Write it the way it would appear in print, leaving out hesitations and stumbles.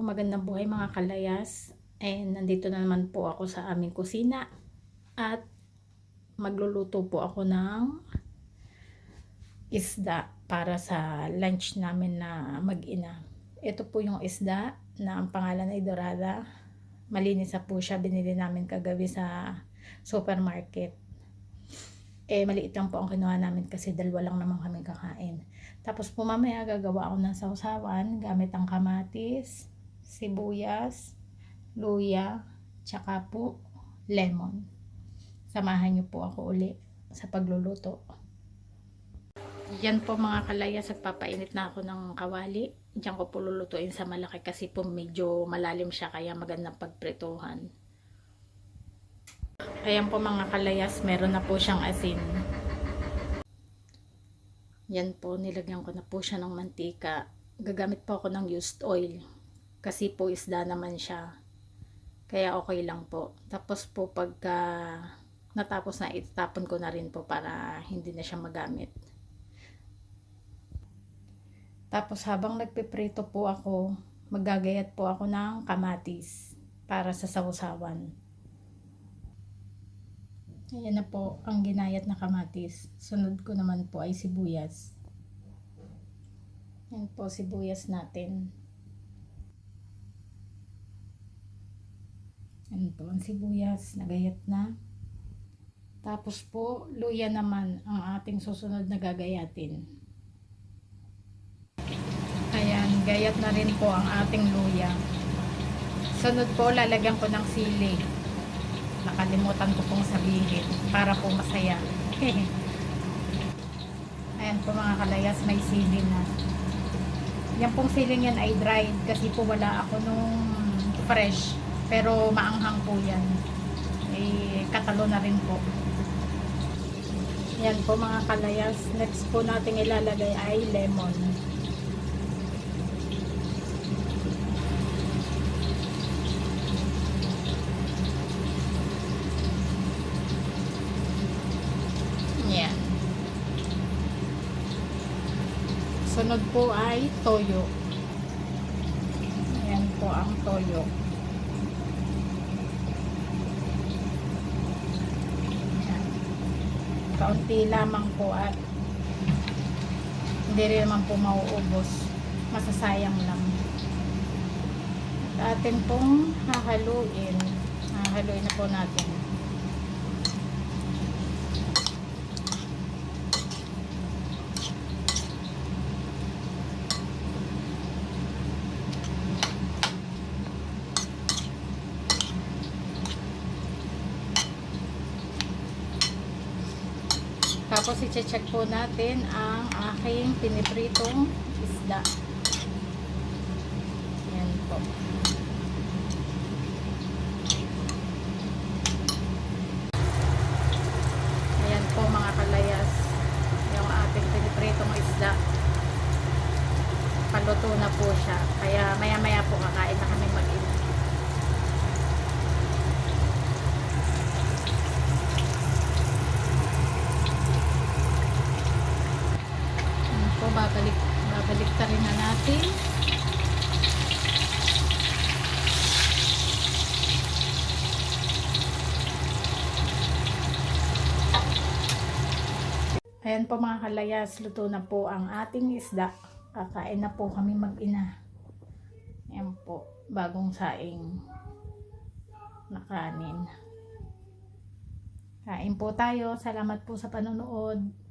Magandang buhay mga kalayas, and nandito na naman po ako sa aming kusina at magluluto po ako ng isda para sa lunch namin na mag-ina. Ito po yung isda na ang pangalan ay dorada. Malinis na po siya, binili namin kagabi sa supermarket. Maliit lang po ang kinuha namin kasi dalawa lang naman kami kakain. Tapos po mamaya gagawa ako ng sausawan gamit ang kamatis, sibuyas, luya, tsaka po lemon. Samahan niyo po ako uli sa pagluluto. Yan po mga kalayas, nagpapainit na ako ng kawali. Diyan ko po lulutuin sa malaki kasi po medyo malalim siya kaya magandang pagprituhan. Ayan po mga kalayas, meron na po siyang asin. Yan po, nilagyan ko na po siya ng mantika. Gagamit po ako ng used oil kasi po isda naman siya, kaya okay lang po. Tapos po pagka natapos na, itapon ko na rin po para hindi na siya magamit. Tapos habang nagpiprito po ako, maggagayat po ako ng kamatis para sa sausawan. Ayan na po ang ginayat na kamatis. Sunod ko naman po ay sibuyas. Yan po sibuyas natin. Yan po ang sibuyas, nagayat na. Tapos po, luya naman ang ating susunod na gagayatin. Ayan, gayat na rin po ang ating luya. Sunod po, lalagyan ko ng sili. Nakalimutan ko pong sabihin para po masaya. Ayan po mga kalayas, may sili na. Yan pong siling yan ay dried kasi po wala ako nung fresh. Pero maanghang po yan. Katalo na rin po. Yan po mga kalayas. Next po natin ilalagay ay lemon. Yan. Sunod po ay toyo. Yan po ang toyo. Kaunti lamang po at hindi rin naman po mauubos, masasayang lang. At atin pong hahaluin na po natin. Tapos i-check po natin ang aking pinipritong isda. Yan po. Ayan po mga kalayas, yung ating pinipritong isda. Paluto na po siya. Kaya maya maya po kakain na kami mag-ina. Babalik ta rin na natin. Ayan po mga kalayas, luto na po ang ating isda. Kakain na po kami mag-ina. Ayan po, bagong saing na kanin. Kain po tayo. Salamat po sa panonood.